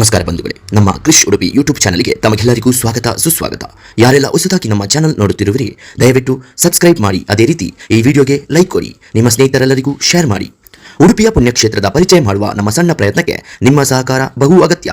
ನಮಸ್ಕಾರ ಬಂಧುಗಳೇ, ನಮ್ಮ ಕ್ರಿಶ್ ಉಡುಪಿ ಯೂಟ್ಯೂಬ್ ಚಾನಲ್ಗೆ ತಮಗೆಲ್ಲರಿಗೂ ಸ್ವಾಗತ ಸುಸ್ವಾಗತ. ಯಾರೆಲ್ಲ ಹೊಸದಾಗಿ ನಮ್ಮ ಚಾನಲ್ ನೋಡುತ್ತಿರುವಿರಿ ದಯವಿಟ್ಟು ಸಬ್ಸ್ಕ್ರೈಬ್ ಮಾಡಿ, ಅದೇ ರೀತಿ ಈ ವಿಡಿಯೋಗೆ ಲೈಕ್ ಕೊಡಿ, ನಿಮ್ಮ ಸ್ನೇಹಿತರೆಲ್ಲರಿಗೂ ಶೇರ್ ಮಾಡಿ. ಉಡುಪಿಯ ಪುಣ್ಯಕ್ಷೇತ್ರದ ಪರಿಚಯ ಮಾಡುವ ನಮ್ಮ ಸಣ್ಣ ಪ್ರಯತ್ನಕ್ಕೆ ನಿಮ್ಮ ಸಹಕಾರ ಬಹು ಅಗತ್ಯ.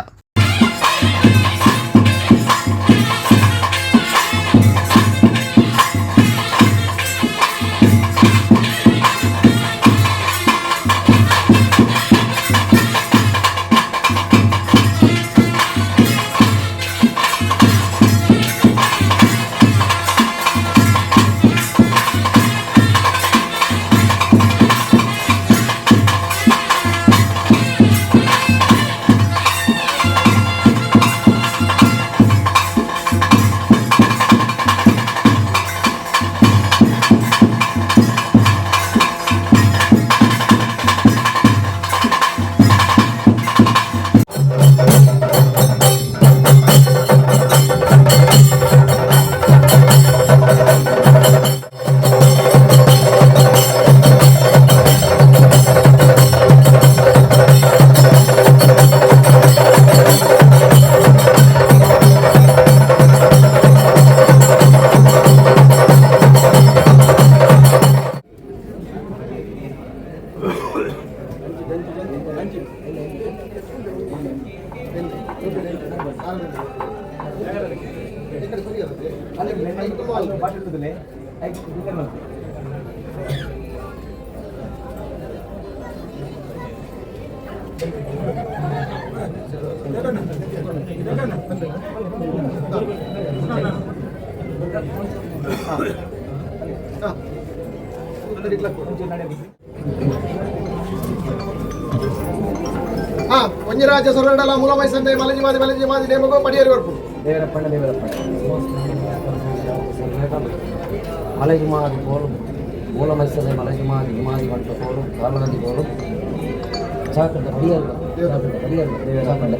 ರಾಜ್ಯ ಸೊರಡಲ ಮೂಲಮೈ ಸಂದೆ ಮಲಜಿ ಮಾದಿ ನೇಮಕೋ ಪಡಿಯರಿ ವರ್ಪು ದೇವರಪ್ಪಣ್ಣ ಮಲಜಿ ಮಾದಿ ಪೋಲು ಮೂಲಮೈ ಸಂದೆ ಮಲಜಿ ಮಾದಿ వంట ಪೋಲು ಕಾಲಗಂದಿ ಪೋಲು ಚಾಕದ ಪಡಿಯರಿ ದೇವರಪ್ಪಣ್ಣ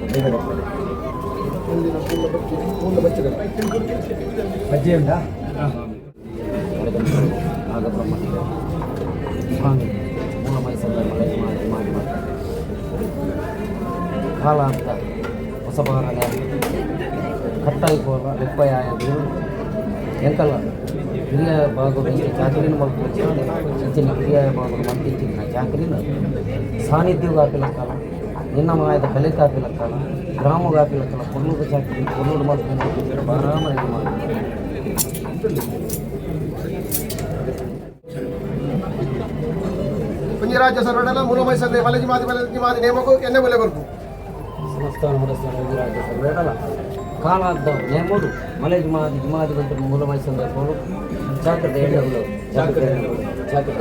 ಬಜ್ಜಿ ಉಂಟಾ ನಾಗಬ್ರಹ್ಮ ಮೂಲಮೈ ಸಂದೆ ಮಲಜಿ ಮಾದಿ ಕಾಲ ಅಂತ ಹೊಸಬಾರಣ ಕಟ್ಟಾಯಿಕೋಲ ಲೆಪ್ಪಯಾಯದು ಎಂಕಲ್ಲ ಹಿರಿಯ ಭಾಗದಲ್ಲಿ ಚಾಕರಿನ ಮಲ್ಪು ಹೆಚ್ಚಿನ ಹಿರಿಯ ಭಾಗಗಳು ಮಂತಿಚ್ಚಿನ ಚಾಕರಿನ ಸಾನ್ನಿಧ್ಯ ಕಾಪಿಲಕ್ಕಲ್ಲ ನಿನ್ನ ಮಾಯದ ಕಲೆ ಕಾಪಿಲಕ್ಕಲ್ಲ ಗ್ರಾಮ ಕಾಪಿಲಕ್ಕಲ್ಲ ಕೊಲ್ಲೂರು ಚಾಕರಿ ಕೊಲ್ಲೂರು ಮಲ್ಪು ಬಾರಾಮನೆ ಮಾಡಿ ರಾಜ್ಯ ಸೊರಡಲ ಮೂಲಮೈ ಸಂದೆ ಮಲಜಿ ಮಾದಿ ನೇಮಕೋ ಎಣ್ಣೆ ಬೆಲೆ ಬರ್ಕು ಸಂಸ್ಥಾನ ಹೊರಸ್ತಾನ ರಾಜ್ಯ ಸೊರಡಲ ಕಾಲಾದ ನೇಮೋದು ಮಲಜಿ ಮಾದಿ ಬಂದ ಮೂಲಮೈ ಸಂದೆ ಪೋಲು ಚಾಕದ ಎಣ್ಣೆಗಳು ಚಾಕದ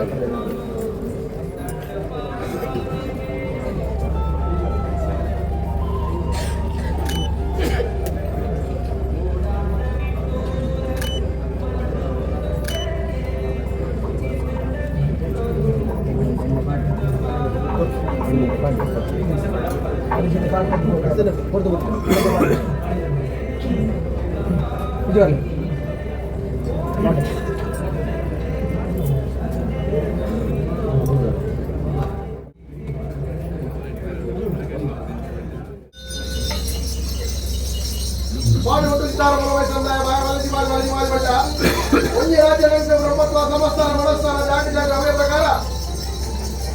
ಪ್ರಕಾರ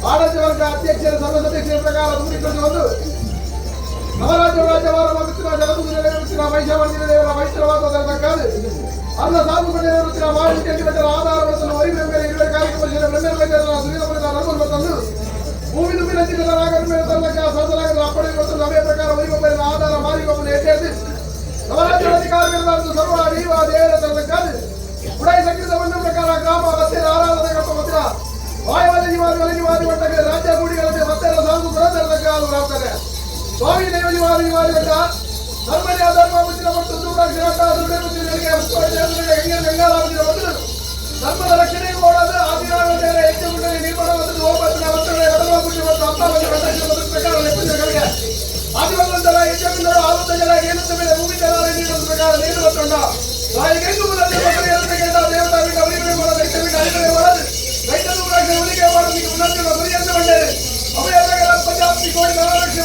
ಆಡಳಿತ ವರ್ಗ ಅಧ್ಯಕ್ಷರ ಸರ್ವಸದಸ್ಯರ ಪ್ರಕಾರ ದೂರೀಕರಿಸಿಕೊಂಡು ನವರಾಜ್ಯ ರಾಜ್ಯವಾರ ಜಗತ್ತಿನ ವೈಶ್ಯವರ್ತಿನ ವೈಷ್ಣವಾದಕ್ಕಾದ ಅಲ್ಲ ಸಾಗುಪಡೆ ಆಧಾರವನ್ನು ವೈಭವ ಇರುವ ಕಾರ್ಯಕ್ರಮ ಭೂಮಿ ನುಬ್ಬಿನ ಸಂಸಲಾಗದ ಅಪ್ಪಣೆ ಮತ್ತು ಸಭೆಯ ಪ್ರಕಾರ ವೈಭವ ಆಧಾರ ಮಾರಿಗೊಬ್ಬನ ಎಚ್ಚರಿಸಿ ನವರಾಜ್ಯ ಅಧಿಕಾರಿಗಳು ಸರ್ವ ನೀವ ದೇವರಕ್ಕಾದ ಉಡಾಯಿ ಸಂಗೀತವನ್ನು ಪ್ರಕಾರ ಗ್ರಾಮ ಹತ್ತಿರ ಆರಾಧನೆ ಮತ್ತು ವಾಯುವಾದಿ ಮಟ್ಟಕ್ಕೆ ರಾಜ್ಯ ಗುಡಿಗಳಲ್ಲಿ ಮತ್ತೆ ಸಾಧು ಬರತಕ್ಕಂತೆ ಸ್ವಾಮಿ ದೇವಜಿ ಮಟ್ಟ ಧರ್ಮದ ಧರ್ಮ ಮುಚ್ಚಿನ ಮತ್ತು ಧರ್ಮದ ರಕ್ಷಣೆ ಮಾಡೋದು ಆದಿನಾಗೇ ಹೆಚ್ಚು ನಿರ್ಮಾಣ ಮತ್ತು ಹೋಗ್ಬತ್ತಿನ ಒತ್ತಡ ಎಡವಾಗುಟ್ಟಿ ಮತ್ತು ಪ್ರಕಾರ ಲೆಕ್ಕಗಳಿಗೆ ಆದಿವಂತರ ಹೆಚ್ಚು ಆವತ್ತ ಜನ ಏನುತ್ತ ಮೇಲೆ ಭೂಮಿ ಜನ ನೀಡುವ ಪ್ರಕಾರ ನೀಡುವತ್ತೊಂಡ ತಾಯಿಗೆಂದು ದೇವತಾವಿಗೆ ಅವರಿಗೆ ಮಾಡೋದು ಐಕ್ಯವಿಗೆ ಮಾಡೋದು ರೈತರು ಉಳಿಕೆ ಮಾಡೋದಕ್ಕೆ ಉನ್ನತ ಗುರಿಯನ್ನು ಬಂದಿದೆ ಅವು ಎಲ್ಲ 50 ಕೋಟಿ 4 ಲಕ್ಷ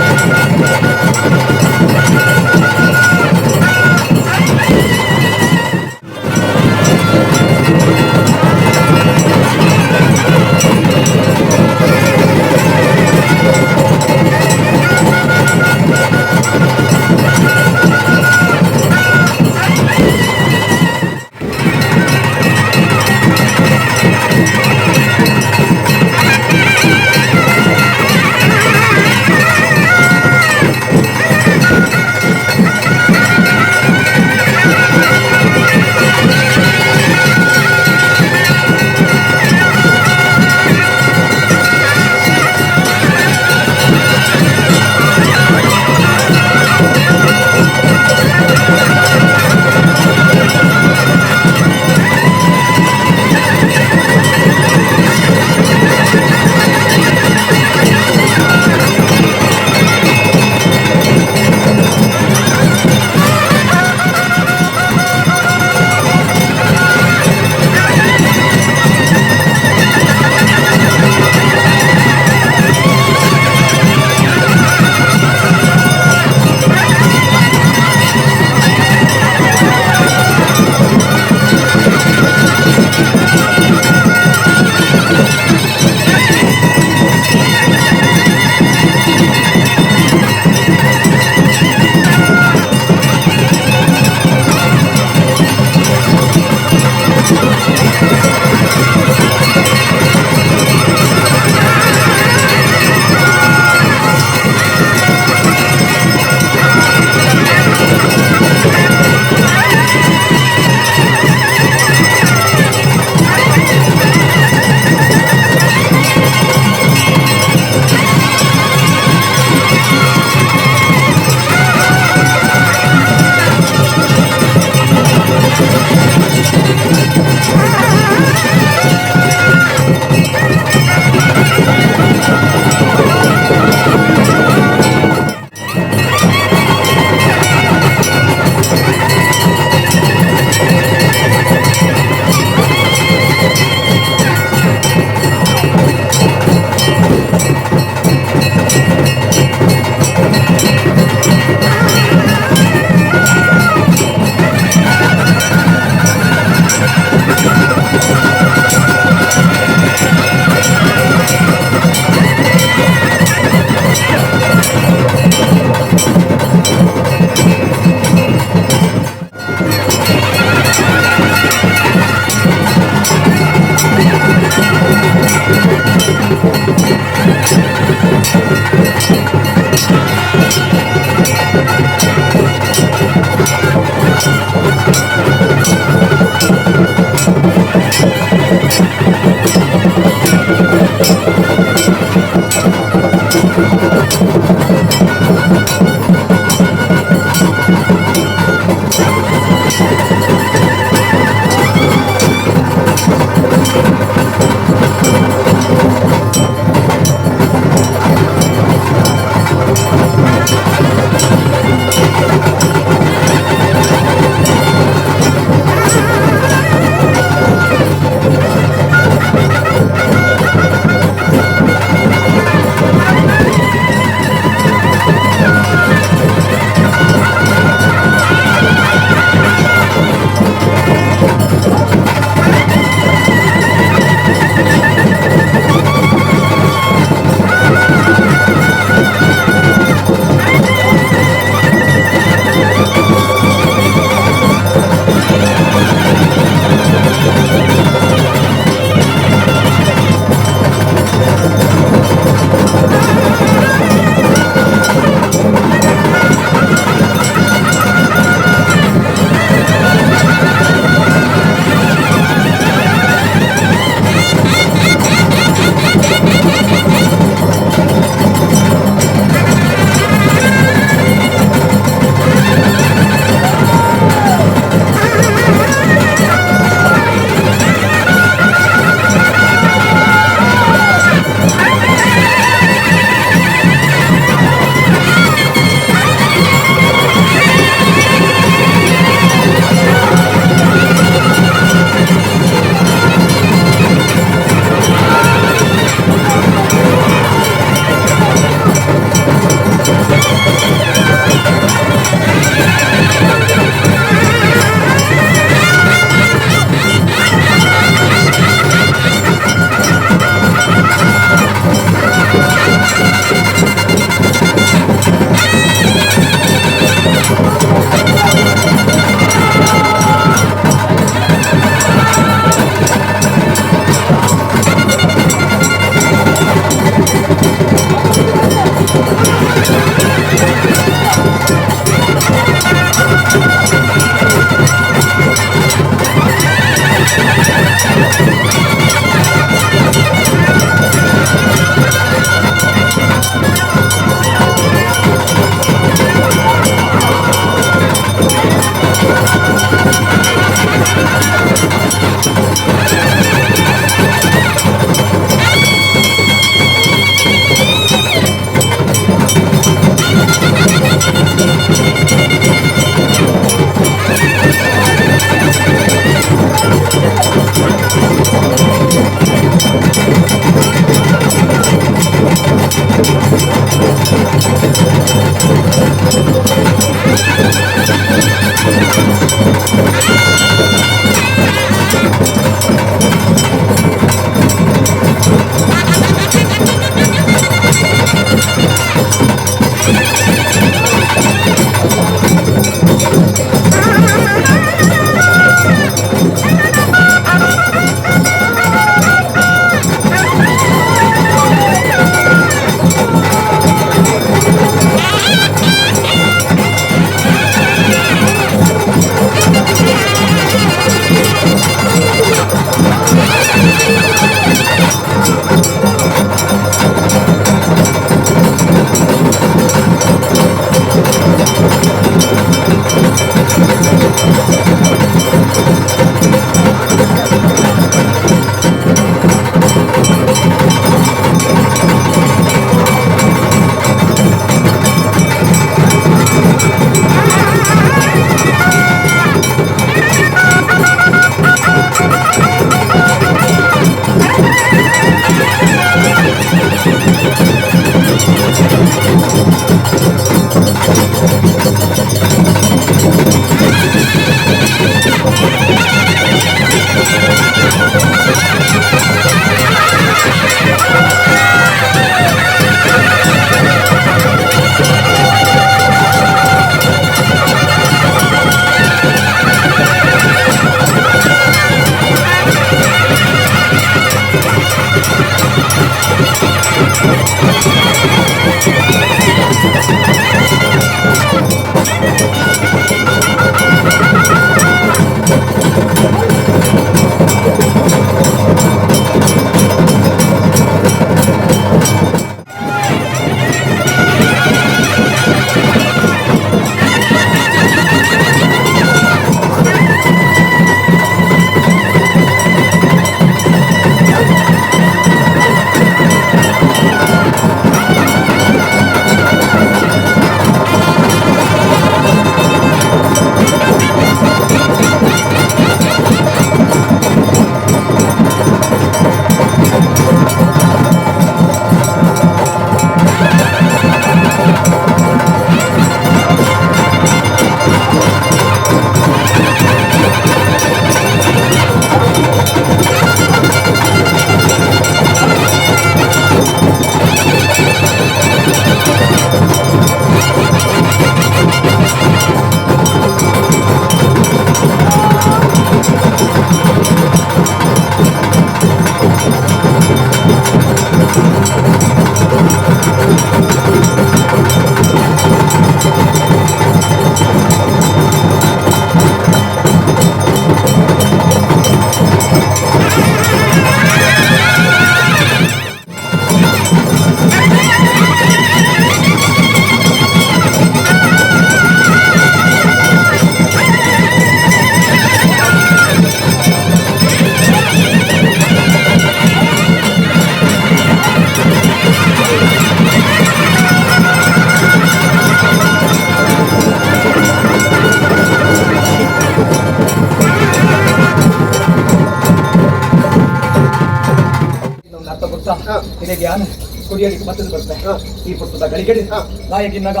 ಜ್ಞಾನ ಕುಡಿಯಲಿಕ್ಕೆ ಮತ್ತೊಂದು ಬರ್ತಾರೆ ಈ ಪುಸ್ತಕ ಗಳಿಗೆಡೆ ಲಾಯಗಿನ್ನಗ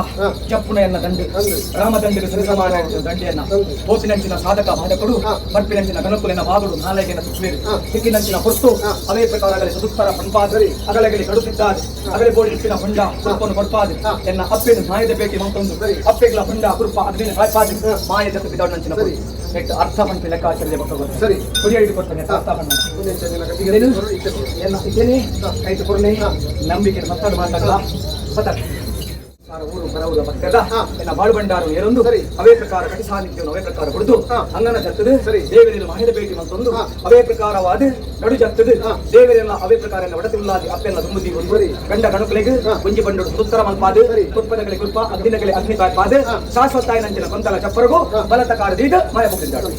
ಜಪ್ಪುನೆಯನ್ನ ದಂಡು ರಾಮದಂಡಿಗೆ ಸರಿಸಮಾನ ದಂಡೆಯನ್ನ ಹೋಸಿನಂಚಿನ ಸಾಧಕ ಬಾಧಕರು ಬರ್ಪಿನಂಚಿನ ಗಣಕುಲಿನ ಬಾಗಳು ನಾಲೆಗಿನ ಸುತ್ತೇರಿ ಸಿಕ್ಕಿನಂಚಿನ ಹೊತ್ತು ಅವೇ ಪ್ರಕಾರಗಳ ಸದುತ್ತರ ಪಂಪಾದರಿ ಅಗಲಗಲಿ ಕಡುತ್ತಿದ್ದಾರೆ ಅಗಲೆ ಬೋಡಿನ ಹೊಂಡ ಕುರುಪನ್ನು ಕೊಡ್ಪಾದೆ ಎನ್ನ ಅಪ್ಪೆನು ಮಾಯದ ಬೇಟಿ ಮತ್ತೊಂದು ಅಪ್ಪೆಗಳ ಹೊಂಡ ಕುರುಪ ಅಗ್ನಿನ ಕಾಯ್ಪಾದೆ ಮಾಯದ ಬಿದ್ದವನಂಚಿನ ನೆಟ್ಟು ಅರ್ಥ ಪಂಪಿ ಲೆಕ್ಕಾಚಾರ್ಯ ಮಕ್ಕಳು ಸರಿ ಕುಡಿಯಲಿಕ್ಕೆ ಕೊಡ್ತಾನೆ ಅರ್ಥ ಪಂಡ ಇದ್ದೇನೆ ಕೈತು ಕೊರಲೆ ನಂಬಿಕೆ ಮತ್ತೊಂದು ಮಾತಾಡಲ್ಲ ಊರು ಬರವುದ ಭಕ್ತದ ಎನ್ನ ಬಾಳು ಬಂಡಾರು ಏರೊಂದು ಸರಿ ಅವೇ ಪ್ರಕಾರ ಕಟಿ ಸಾನ್ನಿಧ್ಯವನ್ನು ಅವೇ ಪ್ರಕಾರ ಹೊಡೆದು ಅಂಗನ ಜತ್ತದು ಸರಿ ದೇವರಿನ ಮಹಿಳೆ ಭೇಟಿ ಮತ್ತೊಂದು ಅವೇ ಪ್ರಕಾರವಾದ ನಡು ಜತ್ತದು ದೇವರೆಲ್ಲ ಅವೇ ಪ್ರಕಾರ ಒಡತಿಲ್ಲಾದಿ ಅಪ್ಪೆಲ್ಲ ತುಂಬುದಿ ಒಂದು ಗಂಡ ಗಣಕಲಿಗೆ ಗುಂಜಿ ಬಂಡೋಡು ಸುತ್ತರ ಮಲ್ಪಾದು ತುಪ್ಪದಗಳಿಗೆ ಗುರುಪ ಅಗ್ನಿಗಳಿಗೆ ಅಗ್ನಿ ಕಾಯ್ಪಾದು ಶಾಶ್ವತಾಯಿ ನಂಚಿನ ಕೊಂತಲ ಚಪ್ಪರಗೂ ಬಲತ ಕಾರದೀಗ ಮಾಯ ಹೋಗಿದ್ದಾಳು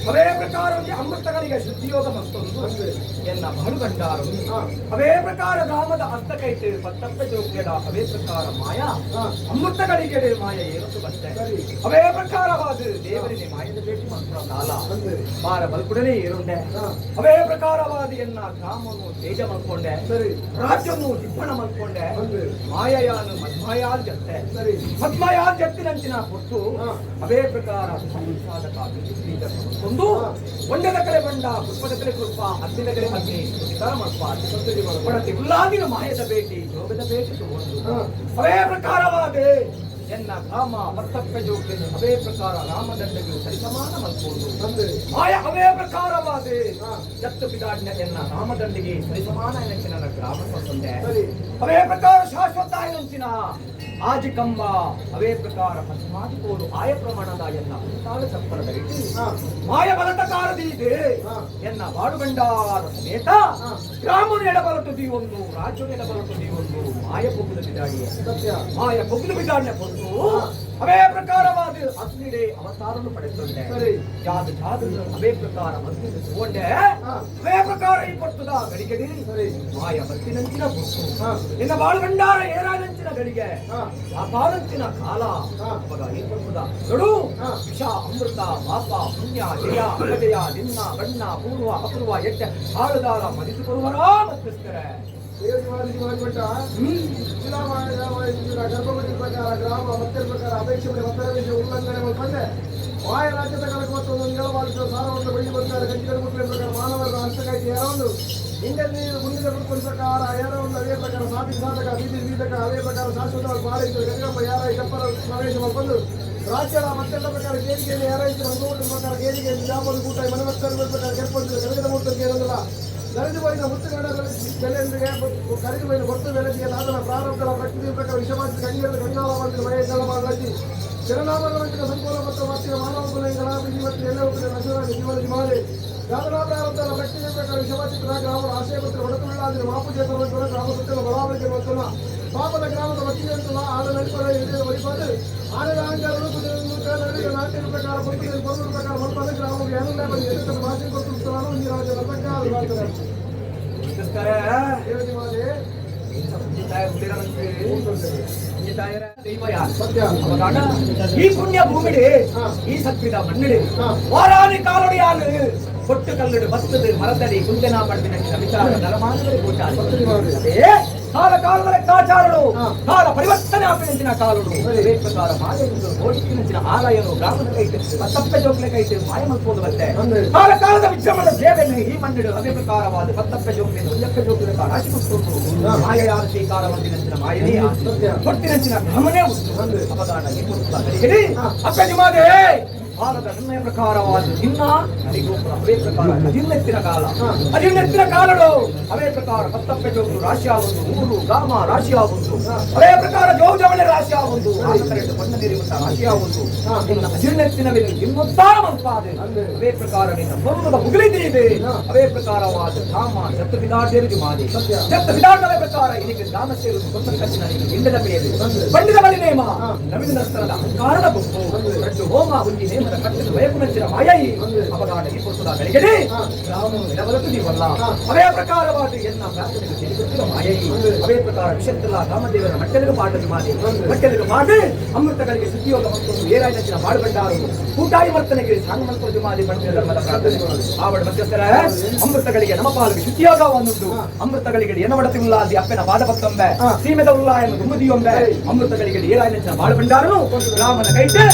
ಅವೇ ಪ್ರಕಾರವಾಗಿ ಅಮೃತಗಳಿಗೆ ಶುದ್ಧಿಯೋಗ ಮತ್ತೊಂದು ಎನ್ನ ಮಗಳು ಕಂಡಾರು ಅವೇ ಪ್ರಕಾರ ರಾಮದ ಹಸ್ತಕೈತೆ ಪತ್ತಪ್ಪ ಜೋಗ್ಯದ ಅವೇ ಪ್ರಕಾರ ಮಾಯ ಅಮೃತಗಳಿಗೆ ಮಾಯ ಏರತ್ತು ಬತ್ತೆ ಅವೇ ಪ್ರಕಾರವಾದ ದೇವರಿಗೆ ಮಾಯದ ಭೇಟಿ ಮಂತ್ರ ಕಾಲ ಬಾರ ಬಲ್ಕುಡನೆ ಏರುಂಡೆ ಅವೇ ಪ್ರಕಾರವಾದ ಎನ್ನ ಗ್ರಾಮವನ್ನು ತೇಜ ಮಲ್ಕೊಂಡೆ ರಾಜ್ಯವನ್ನು ದಿಬ್ಬಣ ಮಲ್ಕೊಂಡೆ ಮಾಯಯಾನು ಮದ್ಮಾಯಾಲ್ ಜತ್ತೆ ಮದ್ಮಾಯಾಲ್ ಜತ್ತಿನಂಚಿನ ಕೊಟ್ಟು ಅವೇ ಪ್ರಕಾರ ಸಾಧಕ ಒಂದು ಒಂದದ ಕಡೆ ಬಂಡ ಪುಷ್ಪದ ಕಡೆ ಕೃಪ ಹತ್ತಿನ ಕಡೆ ಅಗ್ನಿ ತರ ಮಡ್ಪಾಡಿ ಉಲ್ಲಾದಿನ ಮಾಯದ ಭೇಟಿ ಯೋಗದ ಭೇಟಿ ತಗೊಂಡು ಅವೇ ಪ್ರಕಾರವಾದೆ ಎನ್ನ ರಾಮ ಮರ್ತಪ್ಪ ಜೋಗ್ಯನು ಅವೇ ಪ್ರಕಾರ ರಾಮದಂಡಗಳು ಸರಿಸಮಾನ ಮಲ್ಕೊಂಡು ಮಾಯ ಅವೇ ಪ್ರಕಾರವಾದೆ ಜತ್ತು ಬಿದಾಡ್ನ ಎನ್ನ ರಾಮದಂಡಿಗೆ ಸರಿಸಮಾನ ಎನ್ನಕ್ಕೆ ನನ್ನ ಗ್ರಾಮ ತಂದೆ ಅವೇ ಪ್ರಕಾರ ಶಾಶ್ವತ ಎನ್ನಿನ ಆಜಿಕಂಬ ಅವೇ ಪ್ರಕಾರ ಪದ್ಮಾದಿ ಕೋಲು ಆಯ ಪ್ರಮಾಣದ ಎನ್ನ ಮುಂತಾದ ಚಪ್ಪರದಲ್ಲಿ ಮಾಯ ಬಲಟಕಾರದಿದೆ ಎನ್ನ ಬಾಡುಗಂಡಾರ ಸಮೇತ ಗ್ರಾಮನು ಎಡಬಲಟುದಿ ಒಂದು ರಾಜ್ಯನು ಎಡಬಲಟುದಿ ಒಂದು ಮಾಯ ಪೊಗ್ಗುದ ಬಿದಾಡಿಯ ಮಾಯ ಪೊಗ್ಗುದ ಬಿದಾಡಿನ ಕೊಟ್ಟು ಅವೇ ಪ್ರಕಾರವಾದ ಅಗ್ನಿಡೆ ಅವತಾರನ್ನು ಪಡೆದುಕೊಂಡೆ ಜಾದು ಜಾದು ಅವೇ ಪ್ರಕಾರ ಅಗ್ನಿಗೆ ತಗೊಂಡೆ ಅವೇ ಪ್ರಕಾರ ಈ ಪಟ್ಟದ ಗಡಿಗೆ ಮಾಯ ಬತ್ತಿನಂಚಿನ ಕೊಟ್ಟು ನಿನ್ನ ಬಾಳುಗಂಡಾರ ಏರಾನಂಚಿನ ಗಡಿಗೆ ವ್ಯಾಪಾರಂಚಿನ ಕಾಲ ಅವಾಗ ಈ ಪಟ್ಟದ ನೋಡು ವಿಷ ಅಮೃತ ಪಾಪ ಪುಣ್ಯ ಜಯ ಅಪಜಯ ನಿನ್ನ ಬಣ್ಣ ಪೂರ್ವ ಅಪೂರ್ವ ಎಟ್ಟೆ ಆಳುದಾರ ಮದಿಸಿಕೊಳ್ಳುವರ ಮತ್ತಿಸ್ತಾರೆ ಗರ್ಭಗುಡಿ ಪ್ರಕಾರ ಗ್ರಾಮ ಮತ್ತೆ ಪ್ರಕಾರ ಅಪೇಕ್ಷೆ ಒತ್ತಡ ಉಲ್ಲಂಘನೆ ಮಾಡಿಕೊಂಡೆ ಮಾಯ ರಾಜ್ಯದ ಕಳಕ ಮತ್ತು ನಿಲವಾದ ಸಾರವನ್ನು ಬಳಿ ಬರ್ತಾರೆ ಗಂಜಿಗಳ ಮುಟ್ಲಿನ ಪ್ರಕಾರ ಮಾನವರ ಹಸ್ತಕಾಯ್ತು ಯಾರೊಂದು ಹಿಂದೆ ಮುಂದಿನ ಗುರುತಿನ ಪ್ರಕಾರ ಯಾರೊಂದು ಅದೇ ಪ್ರಕಾರ ಸಾಧಿ ಸಾಧಕ ಬೀದಿ ಬೀದಕ ಅದೇ ಪ್ರಕಾರ ಶಾಶ್ವತವಾಗಿ ಮಾಡಿದ್ರು ಗಂಗಪ್ಪ ಯಾರ ಇಪ್ಪರ ಪ್ರವೇಶ ಮಾಡಿಕೊಂಡು ರಾಜ್ಯದ ಮತ್ತೆಲ್ಲ ಪ್ರಕಾರ ಕೇಳಿಕೆಯಲ್ಲಿ ಯಾರಾಯ್ತು ರಂಗೋಟಿನ ಪ್ರಕಾರ ಕೇಳಿಕೆಯಲ್ಲಿ ಜಾಮೂರು ಕೂಟ ಮನವತ್ತರ ಪ್ರಕಾರ ಕೆರ್ಪಡಿಸಿದ ಗಂಗದ ಮೂರ್ತಕ್ಕೆ ಇರೋದಿಲ್ಲ ನರೆದು ಹೋಯಿನ ಮುತ್ತುಗಡ ಬೆಲೆಯೊಂದಿಗೆ ಕರೆದು ಹೋಯಿನ ಹೊತ್ತು ಬೆಲೆಗೆ ನಾದನ ಪ್ರಾರಂಭದ ಪ್ರಕೃತಿ ಪ್ರಕಾರ ವಿಷಮಾಂತ ಗಂಗೆಯಲ್ಲಿ ಗಂಗಾಳ ಮಾಡಿದ ಮಳೆಯನ್ನೆಲ್ಲ ಮಾಡಿ ಜನನಾಮಗಳ ಸಂಕೂಲ ಮತ್ತು ಮತ್ತಿನ ಮಾನವ ಗುಣಗಳ ಬಿಗಿ ಮತ್ತು ಎಲ್ಲ ಹೋಗಿದ ನಶರಾಗಿ ಜೀವನ ಮಾಡಿ ಯಾದನ ಪ್ರಾರಂಭದ ಪ್ರಕೃತಿ ಪ್ರಕಾರ ವಿಷಮಾಚಿತ್ರ ಗ್ರಾಮದ ಆಶಯ ಮತ್ತು ಹೊಡೆತುಳ್ಳಾದಿನ ಮಾಪುಜೆ ತರುವಂತಹ ಗ್ರಾಮ ಸುತ್ತಲ ಬಲಾವಣೆ ಮತ್ತು ಪಾಪದ ಗ್ರಾಮದ ಮತ್ತಿನ ಆದ ನಡಿಪದ ಹಿಡಿದ ವೈಪಾದ ಆನೆದ ಅಹಂಕಾರಗಳು ನಾಟ್ಯದ ಪ್ರಕಾರ ಪಂಪಿನ ಬರುವ ಪ್ರಕಾರ ಮಲ್ಪದ ಗ್ರಾಮಕ್ಕೆ ಏನೆಲ್ಲ ಬಂದು ಎದುರು ಭಾಷೆ ಕೊಟ್ಟು ನಾನು ಈ ರಾಜ್ಯ ಬರ್ತಾರೆ ಈ ಪುಣ್ಯ ಭೂಮಿಡೆ ಈ ಸತ್ವಿದ ಮಣ್ಣಿಡೆ ವಾರಾನಿ ಕಾಲೊಡಿಯಾನು ಕೊಟ್ಟು ಕಲ್ಲುಡು ಬತ್ತದು ಮರದಡಿ ಕುಂದನ ಪಡೆದಿನ ವಿಚಾರ ನರಮಾನವೇ ಗೋಚಾರ ಕಾಲ ಕಾಲದ ಲೆಕ್ಕಾಚಾರಗಳು ಕಾಲ ಪರಿವರ್ತನೆ ಆಪಿನಂಚಿನ ಕಾಲುಡು ಅದೇ ಪ್ರಕಾರ ಮಾಯೆಂದು ಓಡಿಸಿನಂಚಿನ ಆಲಯನು ಗ್ರಾಮದ ಕೈತೆ ತಪ್ಪೆ ಜೋಕ್ಲೆ ಕೈತೆ ಮಾಯ ಮಲ್ಕೊಂಡು ಬರುತ್ತೆ ಕಾಲ ಕಾಲದ ವಿಶ್ರಮದ ಸೇವೆಯನ್ನು ಈ ಮಣ್ಣಿಡು ಅದೇ ಪ್ರಕಾರವಾದ ಪತ್ತಪ್ಪೆ ಜೋಕ್ಲೆ ಉಲ್ಲಕ್ಕ ಜೋಕ್ಲೆ ರಾಶಿ ಮಲ್ಕೊಂಡು ಮಾಯ ಸ್ವೀಕಾರ ಹೊಂದಿನಂಚಿನ ಮಾಯನೇ ಹೊಟ್ಟಿನಂಚಿನ ಭ್ರಮಣೆ ಉಂಟು ಅಪದಾನ ಅಪ್ಪಜಿ ಮಾದೇ ಕಾಲದ ನಿರ್ಣಯ ಪ್ರಕಾರವಾದ ನಿನ್ನ ನರಿಗೋಪುರ ಅವೇ ಪ್ರಕಾರ ಅದಿನ್ನೆತ್ತಿನ ಕಾಲ ಅದಿನ್ನೆತ್ತಿನ ಕಾಲಗಳು ಅವೇ ಪ್ರಕಾರ ಪತ್ತಪ್ಪೆ ಜೋಗು ರಾಶಿ ಆಗುವುದು ಊರು ಗ್ರಾಮ ರಾಶಿ ಆಗುವುದು ಅವೇ ಪ್ರಕಾರ ಜೋಜವಣೆ ರಾಶಿ ಆಗುವುದು ಬಣ್ಣ ನೀರಿಮಟ್ಟ ರಾಶಿ ಆಗುವುದು ನಿನ್ನ ಅದಿನ್ನೆತ್ತಿನ ಇನ್ನೊತ್ತಾರ ಮಲ್ಪಾದೆ ಅವೇ ಪ್ರಕಾರ ನಿನ್ನ ಬರುವುದ ಮುಗಿಲಿದ್ದೀವಿ ಅವೇ ಪ್ರಕಾರವಾದ ಧಾಮ ಜತ್ತು ಬಿದಾಟೇರಿಗೆ ಮಾಡಿ ಜತ್ತು ಬಿದಾಟವೇ ಪ್ರಕಾರ ಇದಕ್ಕೆ ಧಾಮ ಸೇರುವುದು ಕೊತ್ತ ಕಚ್ಚಿನ ಹಿಂಡದ ಮೇಲೆ ಬಂಡಿದ ಬಳಿ ನೇಮ ನವಿನ ನಸ್ತರದ ಅಹಂಕಾರದ ಗುಂಪು ರಟ್ಟು ಹೋಮ ಹುಂಡಿ ನೇಮದ ಕಟ್ಟಿದ ವಯಕುನಂಚಿನ ಮಾಯೈ ಅವಗಾಡ ಈ ಪುರುಷದ ಗಳಿಗೆಡೆ ರಾಮನು ಎಡಬಲತು ನೀವಲ್ಲ ಅವೇ ಪ್ರಕಾರವಾದ ಎನ್ನ ಪ್ರಾರ್ಥನೆಗೆ ತಿಳಿಗುತ್ತಿರುವ ಮಾಯೈ ಅವೇ ಪ್ರಕಾರ ವಿಷತ್ತಿಲ್ಲ ರಾಮದೇವರ ಮಟ್ಟೆಲಿಗೆ ಪಾಠದ ಮಾಡಿ ಮಟ್ಟೆಲಿಗೆ ಮಾಡಿ ಅಮೃತಗಳಿಗೆ ಶುದ್ಧಿಯೋಗ ಮತ್ತು ಏರಾಯನಂಚಿನ ಮಾಡುಗಂಡಾರು ಕೂಟಾಯಿ ವರ್ತನೆಗೆ ಸಾಂಗಮಲ್ಪದು ಮಾಡಿ ಪಡೆದ ಧರ್ಮದ ಪ್ರಾರ್ಥನೆ ಆವಡ ಮಧ್ಯಸ್ಥರ ಅಮೃತಗಳಿಗೆ ನಮ್ಮ ಪಾಲಿಗೆ ಶುದ್ಧಿಯೋಗವನ್ನುಂಟು ಅಮೃತಗಳಿಗೆ ಎನ್ನವಡತಿಲ್ಲಾದಿ ಅಪ್ಪನ ಪಾದಪತ್ತೊಂಬೆ ಸೀಮೆದ ಉಲ್ಲಾಯನ ದುಮ್ಮದಿಯೊಂಬೆ ಅಮೃತಗಳಿಗೆ ಏರಾಯನಂಚಿನ ಮಾಡುಗಂಡಾರನು ರಾಮನ ಕೈತೆ